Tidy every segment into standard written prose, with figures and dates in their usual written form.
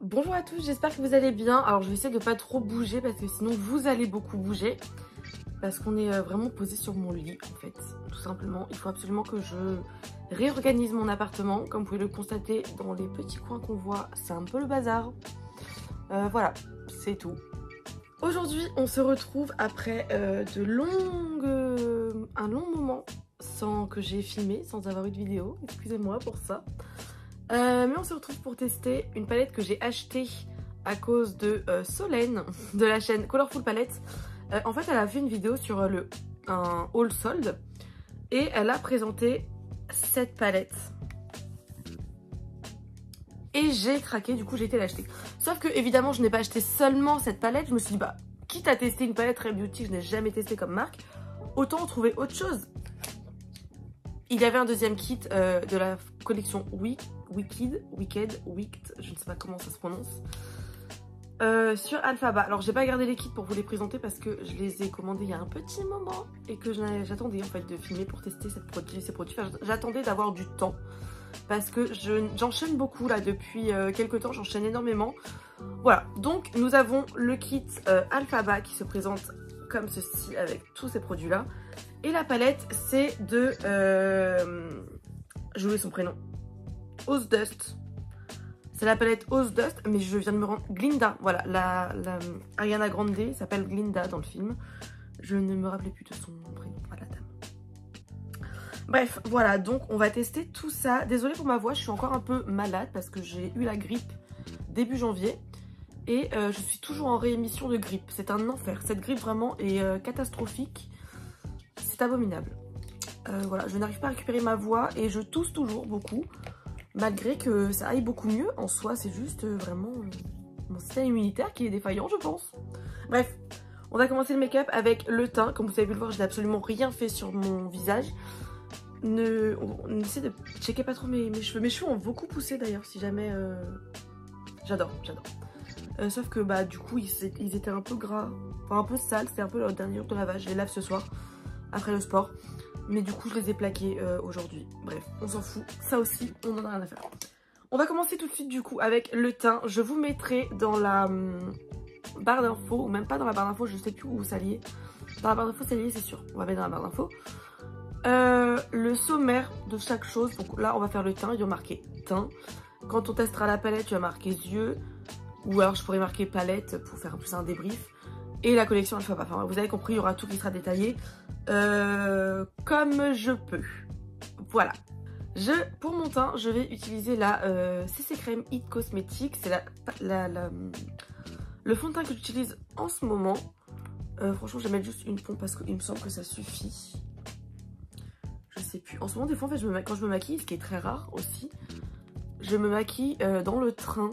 Bonjour à tous, j'espère que vous allez bien. Alors je vais essayer de pas trop bouger parce que sinon vous allez beaucoup bouger. Parce qu'on est vraiment posé sur mon lit en fait, tout simplement. Il faut absolument que je réorganise mon appartement. Comme vous pouvez le constater dans les petits coins qu'on voit, c'est un peu le bazar. Voilà, c'est tout. Aujourd'hui on se retrouve après un long moment sans que j'ai filmé, sans avoir eu de vidéo. Excusez-moi pour ça. Mais on se retrouve pour tester une palette que j'ai achetée à cause de Solène de la chaîne Colorful Palette. En fait elle a fait une vidéo sur un haul solde et elle a présenté cette palette. Et j'ai craqué, du coup j'ai été l'acheter. Sauf que évidemment je n'ai pas acheté seulement cette palette, je me suis dit bah quitte à tester une palette Rare Beauty que je n'ai jamais testée comme marque, autant trouver autre chose. Il y avait un deuxième kit de la collection Wicked, je ne sais pas comment ça se prononce, sur Alphaba. Alors j'ai pas gardé les kits pour vous les présenter parce que je les ai commandés il y a un petit moment et que j'attendais en fait de filmer pour tester ces produits. Enfin, j'attendais d'avoir du temps parce que j'enchaîne beaucoup là depuis quelques temps, j'enchaîne énormément. Voilà, donc nous avons le kit Alphaba qui se présente comme ceci avec tous ces produits là. Et la palette c'est de... j'ai oublié son prénom. Ose Dust. C'est la palette Ose Dust, mais je viens de me rendre... Glinda, voilà, la Ariana Grande s'appelle Glinda dans le film. Je ne me rappelais plus de son prénom, voilà, la dame. Bref, voilà, donc on va tester tout ça. Désolée pour ma voix, je suis encore un peu malade parce que j'ai eu la grippe début janvier. Et je suis toujours en réémission de grippe. C'est un enfer. Cette grippe vraiment est catastrophique. C'est abominable. Voilà, je n'arrive pas à récupérer ma voix et je tousse toujours beaucoup. Malgré que ça aille beaucoup mieux, en soi c'est juste vraiment mon système immunitaire qui est défaillant je pense. Bref, on va commencer le make-up avec le teint. Comme vous avez pu le voir, je n'ai absolument rien fait sur mon visage. On essaie de checker pas trop mes cheveux. Mes cheveux ont beaucoup poussé d'ailleurs si jamais... J'adore. Sauf que bah du coup ils étaient un peu gras, enfin un peu sales, c'était un peu leur dernier jour de lavage. Je les lave ce soir après le sport. Mais du coup je les ai plaqués aujourd'hui. Bref, on s'en fout. Ça aussi, on en a rien à faire. On va commencer tout de suite du coup avec le teint. Je vous mettrai dans la barre d'infos, ou même pas dans la barre d'infos, je sais plus où ça lié. Dans la barre d'infos, ça lié, c'est sûr. On va mettre dans la barre d'infos. Le sommaire de chaque chose. Donc là, on va faire le teint. Il y a marqué teint. Quand on testera la palette, il y a marqué yeux. Ou alors je pourrais marquer palette pour faire un débrief. Et la collection Alphaba. Enfin, vous avez compris, il y aura tout qui sera détaillé. Comme je peux. Voilà. Pour mon teint, je vais utiliser la CC Crème It Cosmetics. C'est le fond de teint que j'utilise en ce moment. Franchement, je vais mettre juste une pompe parce qu'il me semble que ça suffit. Je sais plus. En ce moment, des fois, en fait, quand je me maquille, ce qui est très rare aussi, je me maquille dans le train.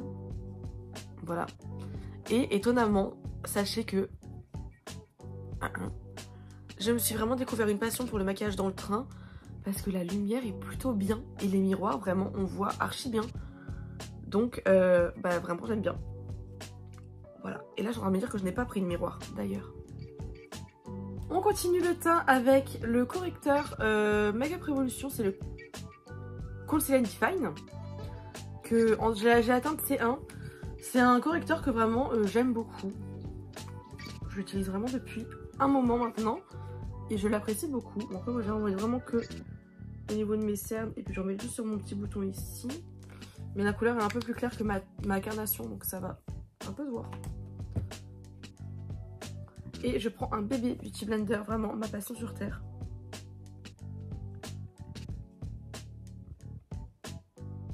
Voilà. Et étonnamment, sachez que je me suis vraiment découvert une passion pour le maquillage dans le train parce que la lumière est plutôt bien et les miroirs, vraiment, on voit archi bien. Donc, bah, vraiment, j'aime bien. Voilà. Et là, j'aurais à me dire que je n'ai pas pris le miroir, d'ailleurs. On continue le teint avec le correcteur Makeup Revolution. C'est le Concealer Define. J'ai atteint de C1. C'est un correcteur que vraiment j'aime beaucoup. Je l'utilise vraiment depuis un moment maintenant. Et je l'apprécie beaucoup. Donc moi j'en mets vraiment que au niveau de mes cernes. Et puis j'en mets juste sur mon petit bouton ici. Mais la couleur est un peu plus claire que ma carnation. Donc ça va un peu se voir. Et je prends un bébé Beauty Blender. Vraiment ma passion sur terre.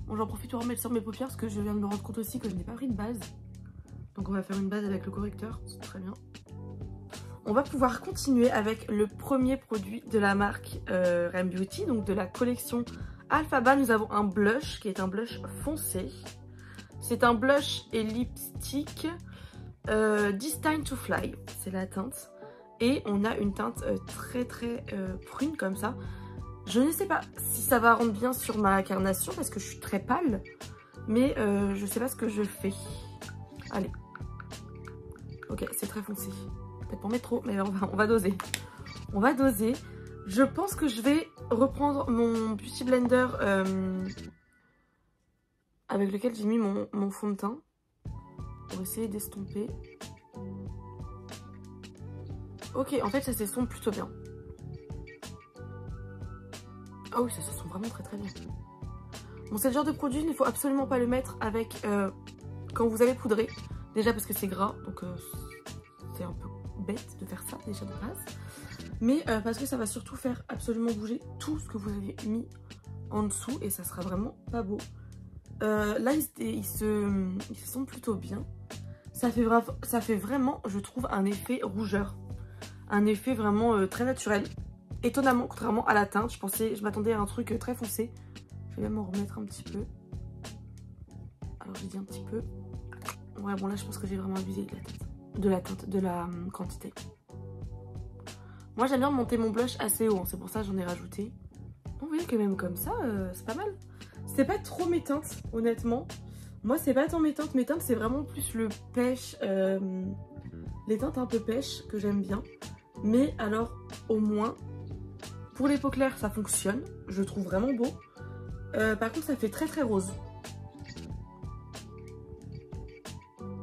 Bon, j'en profite pour remettre sur mes paupières parce que je viens de me rendre compte aussi que je n'ai pas pris de base. Donc on va faire une base avec le correcteur, c'est très bien. On va pouvoir continuer avec le premier produit de la marque Rare Beauty, donc de la collection Alphaba. Nous avons un blush qui est un blush foncé. C'est un blush et lipstick Destined to Fly, c'est la teinte. Et on a une teinte très prune comme ça. Je ne sais pas si ça va rendre bien sur ma carnation parce que je suis très pâle. Mais je sais pas ce que je fais. Allez. Ok, c'est très foncé. Peut-être pour mettre trop, mais on va doser. On va doser. Je pense que je vais reprendre mon Beauty Blender avec lequel j'ai mis mon fond de teint. pour essayer d'estomper. Ok, en fait ça s'estompe plutôt bien. Ah oui, ça s'estompe vraiment très très bien. Bon, c'est le genre de produit, il ne faut absolument pas le mettre avec quand vous allez poudrer. Déjà parce que c'est gras, donc c'est un peu bête de faire ça déjà de base. Mais parce que ça va surtout faire absolument bouger tout ce que vous avez mis en dessous et ça sera vraiment pas beau. Là, il se sent plutôt bien. Ça fait vraiment, je trouve, un effet rougeur. Un effet vraiment très naturel. Étonnamment, contrairement à la teinte, je m'attendais à un truc très foncé. Je vais même en remettre un petit peu. Alors j'ai dit un petit peu. Ouais, bon là je pense que j'ai vraiment abusé de la quantité. Moi j'aime bien monter mon blush assez haut, hein, c'est pour ça que j'en ai rajouté. Vous voyez que même comme ça, c'est pas mal. C'est pas trop mes teintes, honnêtement. Moi c'est pas tant mes teintes c'est vraiment plus le pêche, les teintes un peu pêche que j'aime bien. Mais alors au moins, pour les peaux claires ça fonctionne, je trouve vraiment beau. Par contre ça fait très très rose.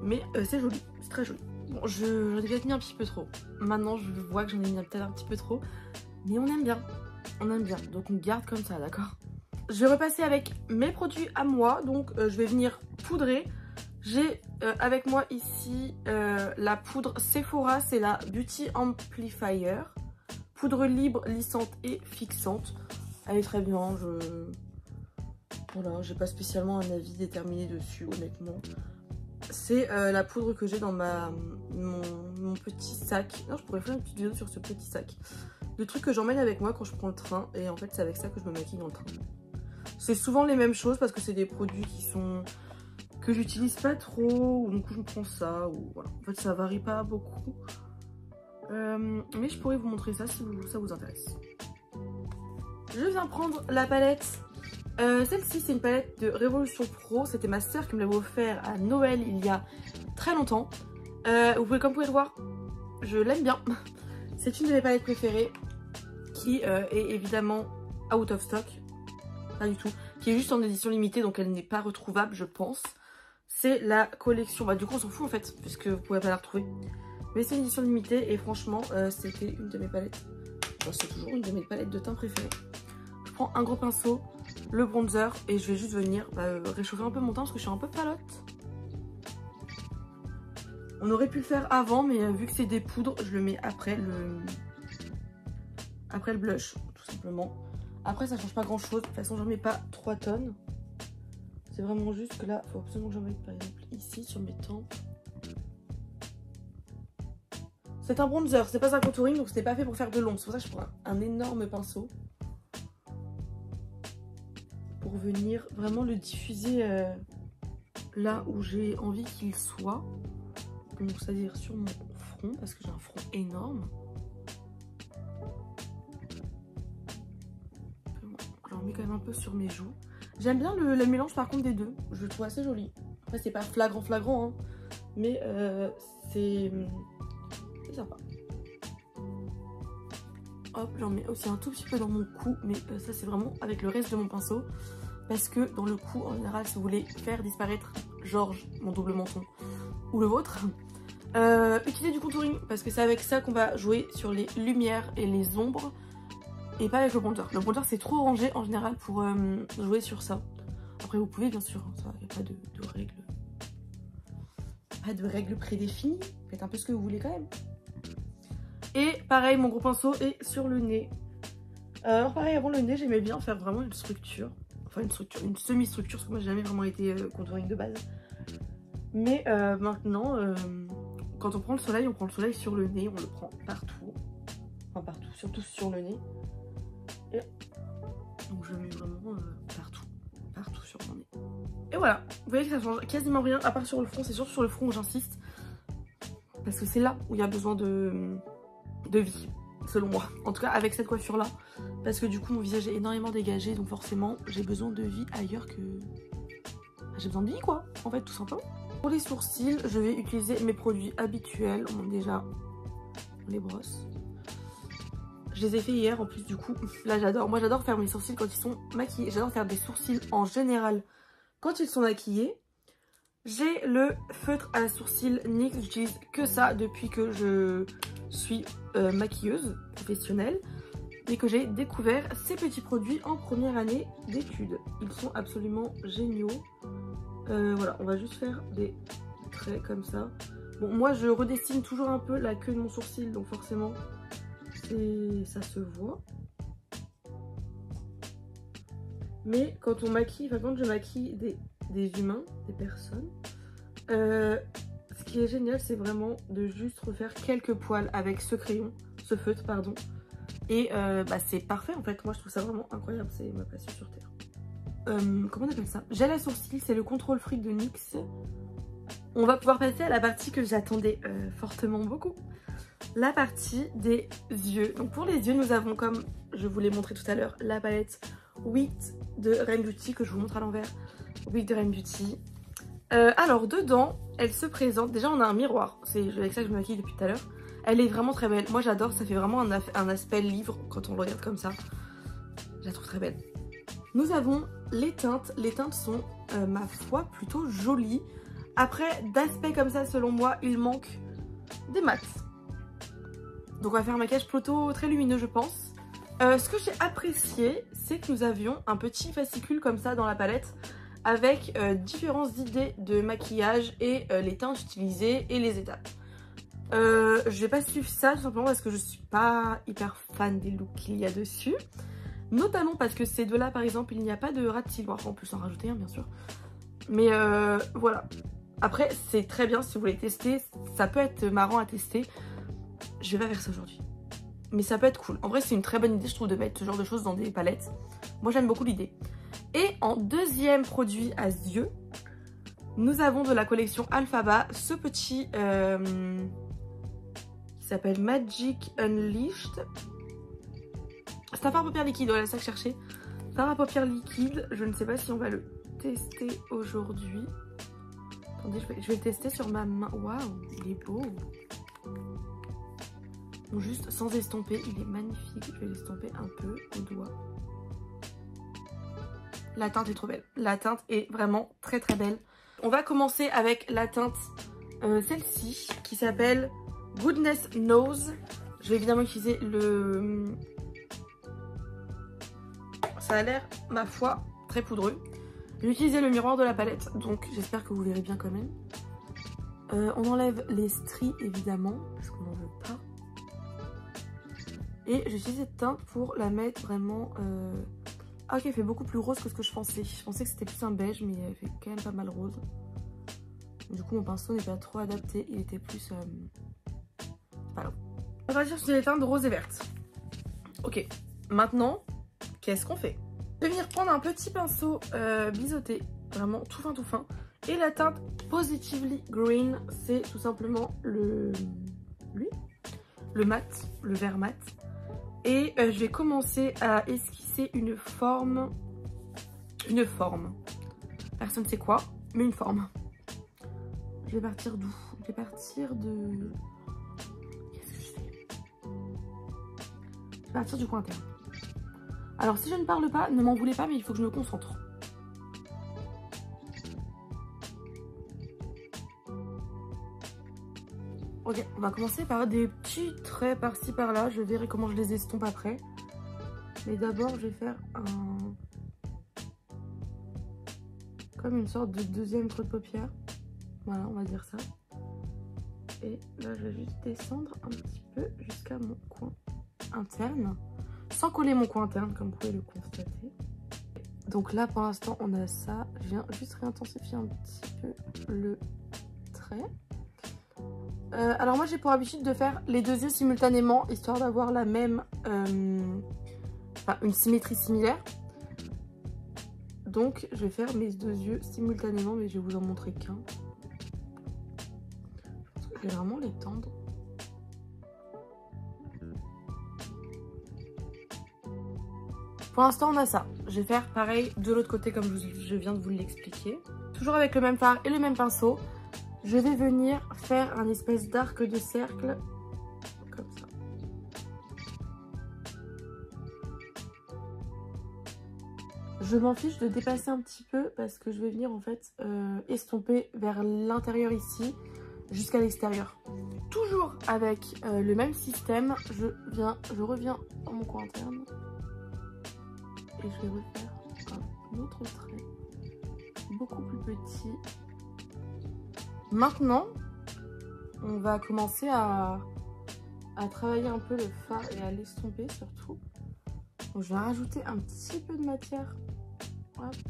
Mais c'est joli, c'est très joli. Bon, j'en ai peut-être mis un petit peu trop. Maintenant je vois que j'en ai mis peut-être un petit peu trop. Mais on aime bien. On aime bien. Donc on garde comme ça, d'accord? Je vais repasser avec mes produits à moi. Donc je vais venir poudrer. J'ai avec moi ici la poudre Sephora. C'est la Beauty Amplifier. Poudre libre, lissante et fixante. Elle est très bien. Voilà, j'ai pas spécialement un avis déterminé dessus, honnêtement. C'est la poudre que j'ai dans mon petit sac. Non, je pourrais faire une petite vidéo sur ce petit sac. Le truc que j'emmène avec moi quand je prends le train. Et en fait, c'est avec ça que je me maquille dans le train. C'est souvent les mêmes choses parce que c'est des produits que j'utilise pas trop. Ou du coup, je me prends ça. Ou voilà. En fait, ça varie pas beaucoup. Mais je pourrais vous montrer ça si ça vous intéresse. Je viens prendre la palette. Celle-ci c'est une palette de Révolution Pro, c'était ma soeur qui me l'avait offert à Noël il y a très longtemps. Comme vous pouvez le voir, je l'aime bien. C'est une de mes palettes préférées qui est évidemment out of stock, pas du tout, qui est juste en édition limitée donc elle n'est pas retrouvable je pense. C'est la collection, bah du coup on s'en fout en fait puisque vous pouvez pas la retrouver. Mais c'est une édition limitée et franchement c'était une de mes palettes, enfin, c'est toujours une de mes palettes de teint préférées. Je prends un gros pinceau, le bronzer et je vais juste venir réchauffer un peu mon teint parce que je suis un peu palote. On aurait pu le faire avant mais vu que c'est des poudres je le mets après le blush tout simplement. Après ça change pas grand chose, de toute façon j'en mets pas 3 tonnes. C'est vraiment juste que là il faut absolument que j'en mette par exemple ici sur mes tempes. C'est un bronzer, c'est pas un contouring donc c'était pas fait pour faire de l'ombre. C'est pour ça que je prends un énorme pinceau. Pour venir vraiment le diffuser là où j'ai envie qu'il soit. Donc c'est-à-dire sur mon front parce que j'ai un front énorme. J'en mets quand même un peu sur mes joues. J'aime bien le mélange par contre des deux. Je le trouve assez joli. Après c'est pas flagrant hein, mais c'est sympa. Hop, j'en mets aussi un tout petit peu dans mon cou, mais ça c'est vraiment avec le reste de mon pinceau. Parce que dans le cou, en général, si vous voulez faire disparaître Georges, mon double menton, ou le vôtre, utilisez du contouring. Parce que c'est avec ça qu'on va jouer sur les lumières et les ombres. Et pas avec le bronzer. Le bronzer c'est trop orangé en général pour jouer sur ça. Après vous pouvez bien sûr, il n'y a pas de règles. Pas de règles prédéfinies. Faites un peu ce que vous voulez quand même. Et pareil, mon gros pinceau est sur le nez. Alors pareil, avant le nez, j'aimais bien faire vraiment une structure. Enfin une semi-structure, parce que moi j'ai jamais vraiment été contouring de base. Mais maintenant, quand on prend le soleil sur le nez, on le prend partout. Enfin partout, surtout sur le nez. Et donc je le mets vraiment partout sur mon nez. Et voilà, vous voyez que ça change quasiment rien, à part sur le front, c'est surtout sur le front où j'insiste. Parce que c'est là où il y a besoin de vie, selon moi. En tout cas avec cette coiffure là. Parce que du coup mon visage est énormément dégagé, donc forcément j'ai besoin de vie ailleurs que... J'ai besoin de vie quoi, en fait tout simplement. Pour les sourcils, je vais utiliser mes produits habituels. Déjà, on les brosse. Je les ai fait hier en plus du coup. Là j'adore, moi j'adore faire mes sourcils quand ils sont maquillés. J'adore faire des sourcils en général quand ils sont maquillés. J'ai le feutre à sourcils NYX, j'utilise que ça depuis que je suis maquilleuse professionnelle et que j'ai découvert ces petits produits en première année d'études. Ils sont absolument géniaux. Voilà, on va juste faire des traits comme ça. Bon, moi je redessine toujours un peu la queue de mon sourcil, donc forcément ça se voit. Mais quand on maquille, enfin quand je maquille des humains, des personnes, ce qui est génial, c'est vraiment de juste refaire quelques poils avec ce crayon, ce feutre, pardon. Et bah, c'est parfait en fait, moi je trouve ça vraiment incroyable, c'est ma passion sur terre. Comment on appelle ça? Gel à sourcils, c'est le contrôle freak de NYX. On va pouvoir passer à la partie que j'attendais fortement beaucoup. La partie des yeux. Donc pour les yeux, nous avons, comme je vous l'ai montré tout à l'heure, la palette Wit de Rare Beauty, que je vous montre à l'envers. Wit de Rare Beauty. Alors dedans, elle se présente, déjà on a un miroir, c'est avec ça que je me maquille depuis tout à l'heure. Elle est vraiment très belle, moi j'adore, ça fait vraiment un aspect livre quand on le regarde comme ça. Je la trouve très belle. Nous avons les teintes sont, ma foi, plutôt jolies. Après, d'aspect comme ça, selon moi, il manque des mats. Donc on va faire un maquillage plutôt très lumineux, je pense. Ce que j'ai apprécié, c'est que nous avions un petit fascicule comme ça dans la palette avec différentes idées de maquillage et les teintes utilisées et les étapes. Je vais pas suivre ça tout simplement parce que je suis pas hyper fan des looks qu'il y a dessus. Notamment parce que ces deux-là, par exemple, il n'y a pas de ras de cils. Bon, après, on peut s'en rajouter un, bien sûr. Mais voilà. Après, c'est très bien si vous voulez tester. Ça peut être marrant à tester. Je vais pas faire ça aujourd'hui. Mais ça peut être cool. En vrai, c'est une très bonne idée, je trouve, de mettre ce genre de choses dans des palettes. Moi, j'aime beaucoup l'idée. Et en deuxième produit à yeux, nous avons de la collection Alphaba ce petit qui s'appelle Magic Unleashed. C'est un fard à paupières liquide, voilà, c'est ça que je cherchais. Fard à paupières liquide, je ne sais pas si on va le tester aujourd'hui. Attendez, je vais le tester sur ma main. Waouh, il est beau. Bon, juste sans estomper, il est magnifique. Je vais l'estomper un peu au doigt. La teinte est trop belle. La teinte est vraiment très très belle. On va commencer avec la teinte, celle-ci, qui s'appelle Goodness Knows. Je vais évidemment utiliser le... Ça a l'air, ma foi, très poudreux. J'ai utilisé le miroir de la palette, donc j'espère que vous verrez bien quand même. On enlève les stries, évidemment, parce qu'on n'en veut pas. Et j'utilise cette teinte pour la mettre vraiment... Ah ok, elle fait beaucoup plus rose que ce que je pensais. Je pensais que c'était plus un beige, mais elle fait quand même pas mal rose. Du coup, mon pinceau n'est pas trop adapté. Il était plus... Voilà. On va partir sur les teintes rose et verte. Ok, maintenant, qu'est-ce qu'on fait? Je vais venir prendre un petit pinceau biseauté, vraiment tout fin. Et la teinte Positively Green, c'est tout simplement le mat, le vert mat. Et je vais commencer à esquisser une forme. Personne ne sait quoi, mais une forme. Je vais partir d'où? Je vais partir de... Qu'est-ce que je fais? Je vais partir du coin interne. Alors si je ne parle pas, ne m'en voulez pas, mais il faut que je me concentre. Ok, on va commencer par des petits traits par-ci par-là. Je verrai comment je les estompe après. Mais d'abord, je vais faire un... comme une sorte de deuxième creux de paupière. Voilà, on va dire ça. Et là, je vais juste descendre un petit peu jusqu'à mon coin interne. Sans coller mon coin interne, comme vous pouvez le constater. Donc là, pour l'instant, on a ça. Je viens juste réintensifier un petit peu le trait. Alors moi, j'ai pour habitude de faire les deux yeux simultanément, histoire d'avoir la même... enfin, une symétrie similaire. Donc, je vais faire mes deux yeux simultanément, mais je vais vous en montrer qu'un. Je pense que je vais vraiment les tendre. Pour l'instant, on a ça. Je vais faire pareil de l'autre côté comme je viens de vous l'expliquer. Toujours avec le même fard et le même pinceau. Je vais venir faire un espèce d'arc de cercle. Comme ça. je m'en fiche de dépasser un petit peu parce que je vais venir en fait estomper vers l'intérieur ici jusqu'à l'extérieur. Toujours avec le même système, je reviens dans mon coin interne et je vais refaire un autre trait beaucoup plus petit. Maintenant, on va commencer à travailler un peu le fard et à l'estomper surtout. Donc je vais rajouter un petit peu de matière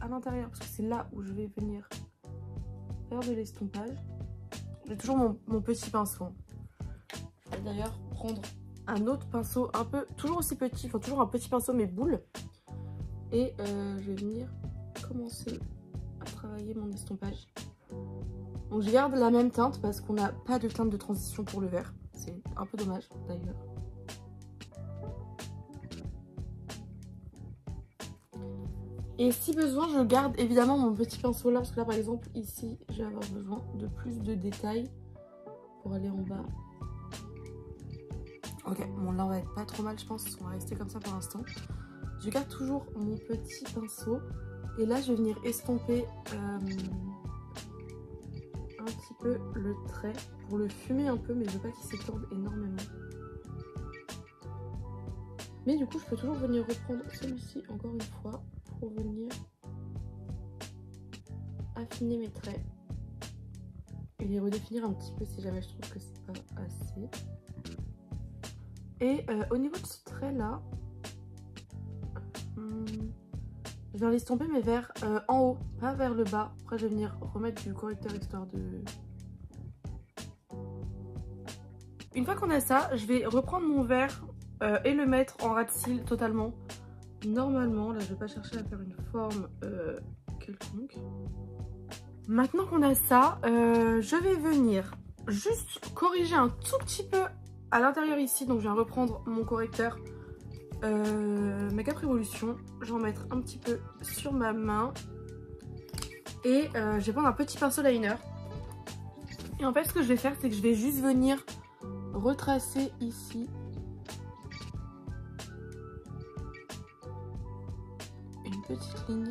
à l'intérieur parce que c'est là où je vais venir faire de l'estompage. J'ai toujours mon petit pinceau. Je vais d'ailleurs prendre un autre pinceau un peu, toujours aussi petit, enfin toujours un petit pinceau mais boule. Et je vais venir commencer à travailler mon estompage. Donc je garde la même teinte parce qu'on n'a pas de teinte de transition pour le vert. C'est un peu dommage d'ailleurs. Et si besoin, je garde évidemment mon petit pinceau là, parce que là par exemple ici, je vais avoir besoin de plus de détails pour aller en bas. Ok, bon là on va être pas trop mal je pense, on va rester comme ça pour l'instant. Je garde toujours mon petit pinceau et là je vais venir estomper un petit peu le trait pour le fumer un peu, mais je veux pas qu'il s'étende énormément. Mais du coup je peux toujours venir reprendre celui-ci encore une fois pour venir affiner mes traits et les redéfinir un petit peu si jamais je trouve que c'est pas assez. Et au niveau de ce trait là, je vais l'estomper mais vers en haut, pas vers le bas. Après je vais venir remettre du correcteur histoire de... Une fois qu'on a ça, je vais reprendre mon verre et le mettre en ras de cils totalement. Normalement, là je vais pas chercher à faire une forme quelconque. Maintenant qu'on a ça, je vais venir juste corriger un tout petit peu à l'intérieur ici. Donc je viens reprendre mon correcteur Make-up Revolution. Je vais en mettre un petit peu sur ma main. Et je vais prendre un petit pinceau liner. Et en fait ce que je vais faire, c'est que je vais juste venir retracer ici une petite ligne,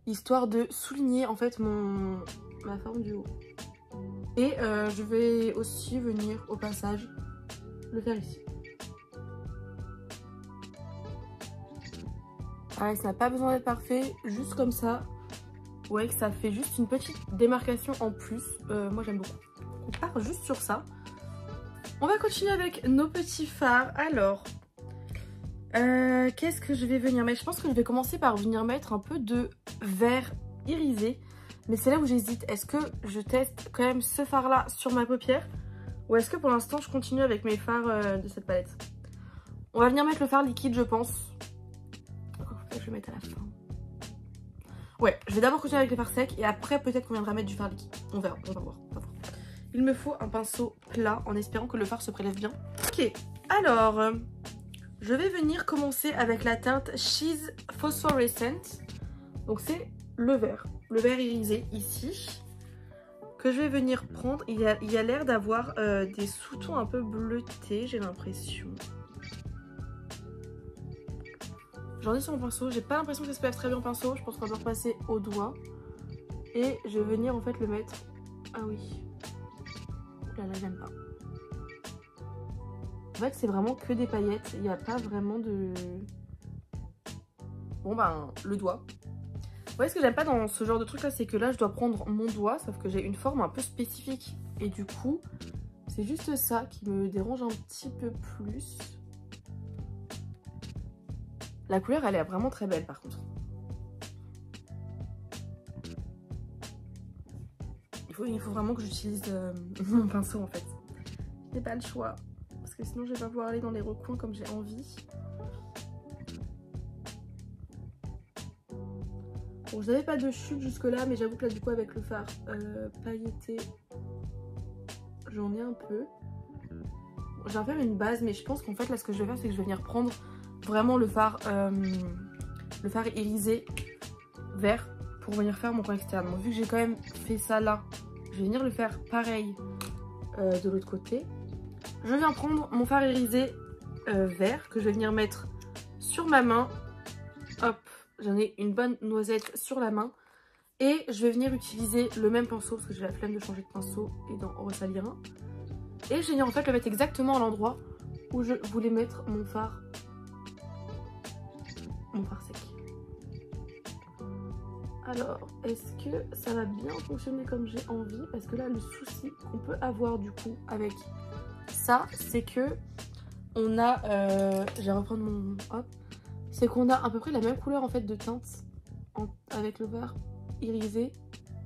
histoire de souligner en fait ma forme du haut. Et je vais aussi venir au passage le faire ici. Pareil, ça n'a pas besoin d'être parfait, juste comme ça. Ouais, que ça fait juste une petite démarcation en plus. Moi j'aime beaucoup. On part juste sur ça. On va continuer avec nos petits fards. Alors, qu'est-ce que je vais venir mettre? Je pense que je vais commencer par venir mettre un peu de vert irisé. Mais c'est là où j'hésite. Est-ce que je teste quand même ce fard là sur ma paupière? Ou est-ce que pour l'instant je continue avec mes fards de cette palette? On va venir mettre le fard liquide je pense. Je vais le mettre à la fin. Ouais, je vais d'abord continuer avec les fards secs et après peut-être qu'on viendra mettre du fard liquide. On verra, on va voir. Il me faut un pinceau plat en espérant que le fard se prélève bien. Ok, alors je vais venir commencer avec la teinte She's Phosphorescent. Donc c'est le vert irisé ici que je vais venir prendre. Il y a l'air d'avoir des sous-tons un peu bleutés, j'ai l'impression. J'en ai sur mon pinceau, j'ai pas l'impression que ça se passe très bien au pinceau, je pense qu'on va repasser au doigt. Et je vais venir en fait le mettre... Ah oui. Là j'aime pas. En fait c'est vraiment que des paillettes, il n'y a pas vraiment de... Bon ben le doigt. Vous voyez ce que j'aime pas dans ce genre de truc là, c'est que là je dois prendre mon doigt, sauf que j'ai une forme un peu spécifique. Et du coup c'est juste ça qui me dérange un petit peu plus. La couleur elle est vraiment très belle par contre. Il faut vraiment que j'utilise mon pinceau en fait. Je n'ai pas le choix. Parce que sinon je vais pas pouvoir aller dans les recoins comme j'ai envie. Bon, j'avais pas de chute jusque là, mais j'avoue que là du coup avec le fard pailleté, j'en ai un peu. Bon, je vais en faire une base, mais je pense qu'en fait là ce que je vais faire c'est que je vais venir prendre vraiment le fard irisé vert pour venir faire mon coin externe. Donc, vu que j'ai quand même fait ça là, je vais venir le faire pareil de l'autre côté. Je viens prendre mon fard irisé vert que je vais venir mettre sur ma main j'en ai une bonne noisette sur la main. Et je vais venir utiliser le même pinceau parce que j'ai la flemme de changer de pinceau et d'en ressalir un. Et je vais venir en fait le mettre exactement à l'endroit où je voulais mettre mon fard sec. Alors, est-ce que ça va bien fonctionner comme j'ai envie? Parce que là, le souci qu'on peut avoir du coup avec ça, c'est que on a, je vais reprendre mon, hop, c'est qu'on a à peu près la même couleur en fait de teinte avec le fard irisé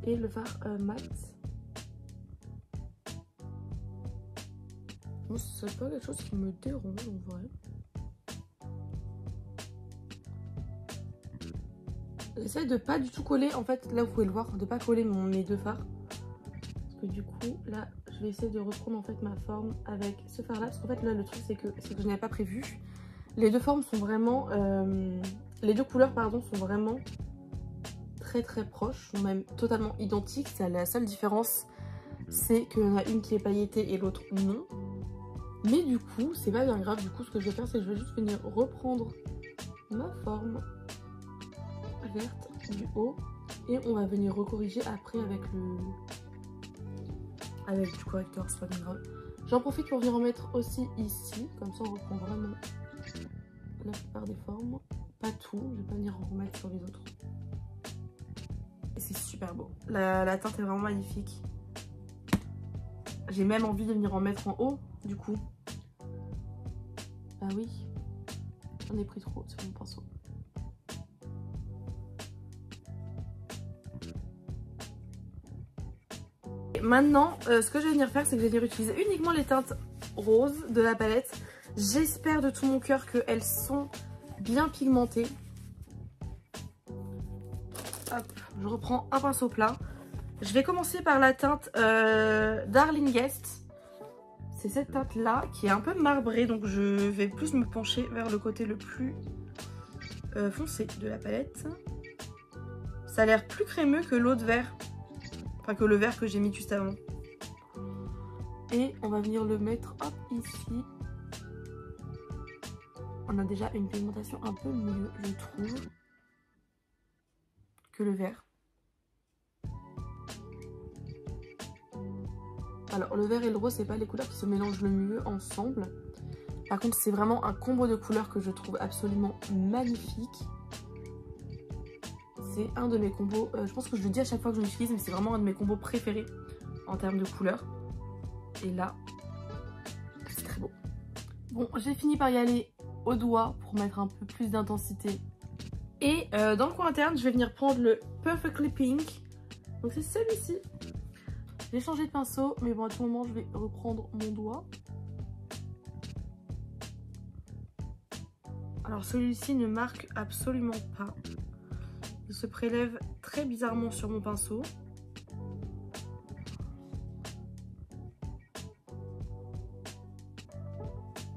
et le fard mat. Bon, c'est pas quelque chose qui me dérange en vrai. J'essaie de pas du tout coller, en fait, là vous pouvez le voir, de pas coller mes deux fards. Parce que du coup, là, je vais essayer de reprendre en fait ma forme avec ce fard là. Parce qu'en fait, là, le truc, c'est que je n'avais pas prévu. Les deux formes sont vraiment... les deux couleurs, pardon, sont vraiment très proches. Sont même totalement identiques. C'est la seule différence, c'est qu'il y en a une qui est pailletée et l'autre non. Mais du coup, c'est pas bien grave. Du coup, ce que je vais faire, c'est que je vais juste venir reprendre ma forme verte du haut et on va venir recorriger après avec du correcteur, c'est pas bien grave. J'en profite pour venir en mettre aussi ici, comme ça on reprend vraiment la plupart des formes, pas tout, je vais pas venir en remettre sur les autres. Et c'est super beau, la teinte est vraiment magnifique. J'ai même envie de venir en mettre en haut du coup. Bah oui, j'en ai pris trop sur mon pinceau. Maintenant, ce que je vais venir faire, c'est que je vais venir utiliser uniquement les teintes roses de la palette. J'espère de tout mon cœur qu'elles sont bien pigmentées. Hop, je reprends un pinceau plat. Je vais commencer par la teinte Darling Guest. C'est cette teinte-là qui est un peu marbrée, donc je vais plus me pencher vers le côté le plus foncé de la palette. Ça a l'air plus crémeux que l'autre vert. Enfin, que le vert que j'ai mis juste avant. Et on va venir le mettre hop ici. On a déjà une pigmentation un peu mieux, je trouve, que le vert. Alors le vert et le rose, c'est pas les couleurs qui se mélangent le mieux ensemble. Par contre, c'est vraiment un combo de couleurs que je trouve absolument magnifique. C'est un de mes combos, je pense que je le dis à chaque fois que je l'utilise, mais c'est vraiment un de mes combos préférés en termes de couleurs. Et là, c'est très beau. Bon, j'ai fini par y aller au doigt pour mettre un peu plus d'intensité. Et dans le coin interne, je vais venir prendre le Perfectly Pink. Donc c'est celui-ci. J'ai changé de pinceau, mais bon, à tout moment, je vais reprendre mon doigt. Alors celui-ci ne marque absolument pas. Il se prélève très bizarrement sur mon pinceau.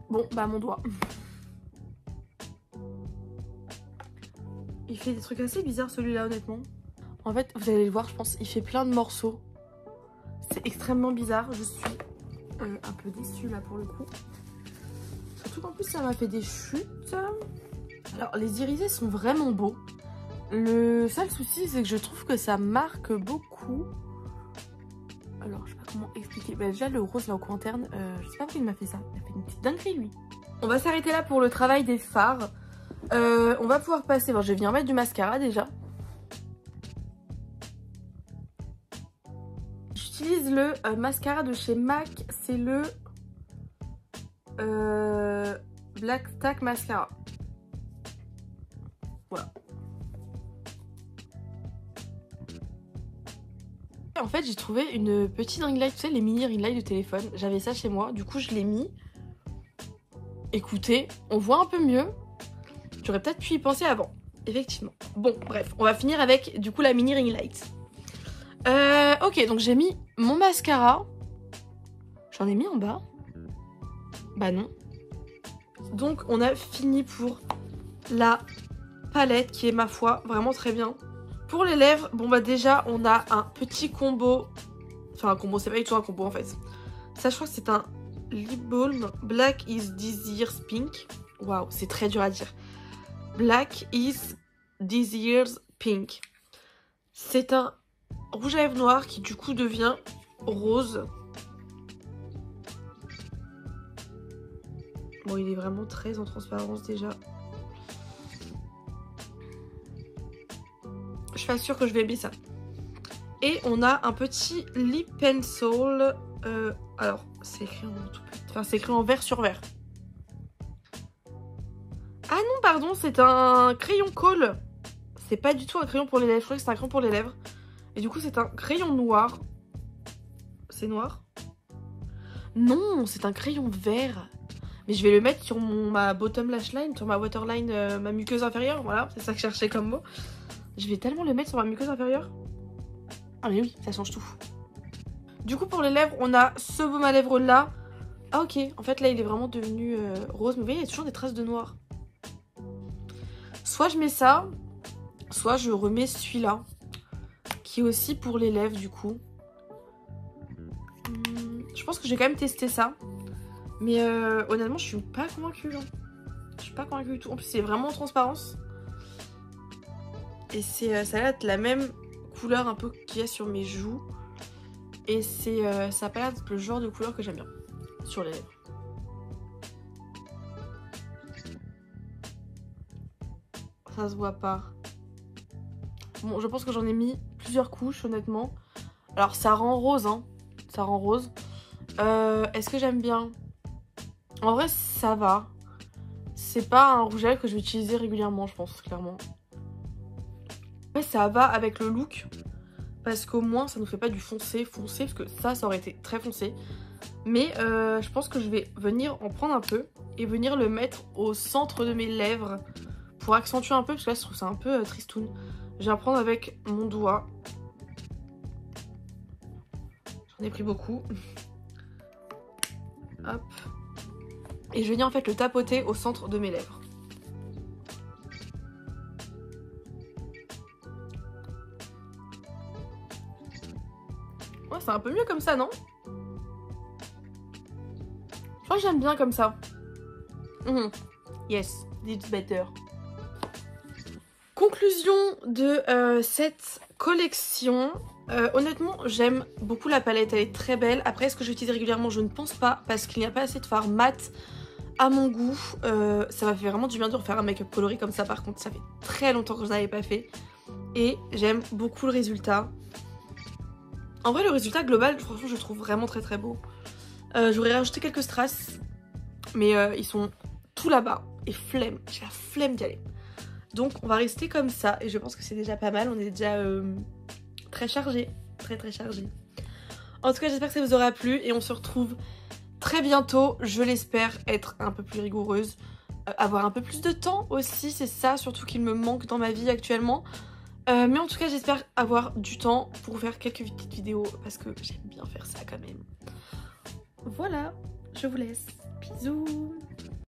Bon, bah mon doigt. Il fait des trucs assez bizarres celui-là honnêtement. En fait, vous allez le voir, je pense, il fait plein de morceaux. C'est extrêmement bizarre. Je suis un peu déçue là pour le coup. Surtout qu'en plus ça m'a fait des chutes. Alors les irisés sont vraiment beaux. Le seul souci, c'est que je trouve que ça marque beaucoup. Alors, je sais pas comment expliquer. Bah, déjà, le rose là au coin interne, je sais pas pourquoi il m'a fait ça. Il a fait une petite dinguerie, lui. On va s'arrêter là pour le travail des fards. On va pouvoir passer. Bon, je vais venir mettre du mascara déjà. J'utilise le mascara de chez MAC. C'est le Black Tack Mascara. Voilà. En fait, j'ai trouvé une petite ring light, tu sais, les mini ring light de téléphone. J'avais ça chez moi, du coup je l'ai mis. Écoutez, on voit un peu mieux. J'aurais peut-être pu y penser avant, effectivement. Bon, bref, on va finir avec du coup la mini ring light. Ok, donc j'ai mis mon mascara. J'en ai mis en bas. Bah non. Donc on a fini pour la palette qui est, ma foi, vraiment très bien. Pour les lèvres, bon bah déjà on a un petit combo. Enfin un combo, c'est pas du tout un combo en fait. Ça je crois que c'est un lip balm Black is this year's pink. Waouh, c'est très dur à dire. Black is This Year's Pink. C'est un rouge à lèvres noir qui du coup devient rose. Bon, il est vraiment très en transparence déjà. Je suis pas sûre que je vais aimer ça. Et on a un petit lip pencil. Alors, c'est écrit en tout petit. Enfin, c'est écrit en vert sur vert. Ah non, pardon, c'est un crayon colle. C'est pas du tout un crayon pour les lèvres. Je crois que c'est un crayon pour les lèvres. Et du coup, c'est un crayon noir. C'est noir? Non, c'est un crayon vert. Mais je vais le mettre sur ma bottom lash line, sur ma waterline, ma muqueuse inférieure. Voilà, c'est ça que je cherchais comme mot. Je vais tellement le mettre sur ma muqueuse inférieure. Ah mais oui, ça change tout. Du coup, pour les lèvres, on a ce baume à lèvres là. Ah ok, en fait là, il est vraiment devenu rose. Mais vous voyez, il y a toujours des traces de noir. Soit je mets ça, soit je remets celui-là. Qui est aussi pour les lèvres du coup. Je pense que je vais quand même tester ça. Mais honnêtement, je suis pas convaincue. Hein. Je suis pas convaincue du tout. En plus, c'est vraiment en transparence. Et ça a l'air d'être la même couleur un peu qu'il y a sur mes joues. Et ça a pas l'air d'être le genre de couleur que j'aime bien sur les lèvres. Ça se voit pas. Bon, je pense que j'en ai mis plusieurs couches, honnêtement. Alors, ça rend rose, hein. Ça rend rose. Est-ce que j'aime bien? En vrai, ça va. C'est pas un rouge à lèvres que je vais utiliser régulièrement, je pense, clairement. Ouais, ça va avec le look. Parce qu'au moins, ça nous fait pas du foncé. Parce que ça aurait été très foncé. Mais je pense que je vais venir en prendre un peu. Et venir le mettre au centre de mes lèvres. Pour accentuer un peu, parce que là, je trouve ça un peu tristoun. Je vais en prendre avec mon doigt. J'en ai pris beaucoup. Hop. Et je vais venir en fait le tapoter au centre de mes lèvres. Ouais, c'est un peu mieux comme ça, non? Je crois que j'aime bien comme ça. Yes, it's better. Conclusion de cette collection. Honnêtement, j'aime beaucoup la palette, elle est très belle. Après, est-ce que je l'utilise régulièrement? Je ne pense pas, parce qu'il n'y a pas assez de fard mat à mon goût. Ça m'a fait vraiment du bien de refaire un make-up coloré comme ça. Par contre, ça fait très longtemps que je n'avais pas fait. Et j'aime beaucoup le résultat. En vrai, le résultat global, franchement, je le trouve vraiment très très beau. J'aurais rajouté quelques strass, mais ils sont tout là-bas. Et flemme, j'ai la flemme d'y aller. Donc on va rester comme ça et je pense que c'est déjà pas mal. On est déjà très chargé, très chargé. En tout cas, j'espère que ça vous aura plu et on se retrouve très bientôt. Je l'espère être un peu plus rigoureuse, avoir un peu plus de temps aussi, c'est ça surtout qu'il me manque dans ma vie actuellement. Mais en tout cas, j'espère avoir du temps pour faire quelques petites vidéos parce que j'aime bien faire ça quand même. Voilà, je vous laisse. Bisous.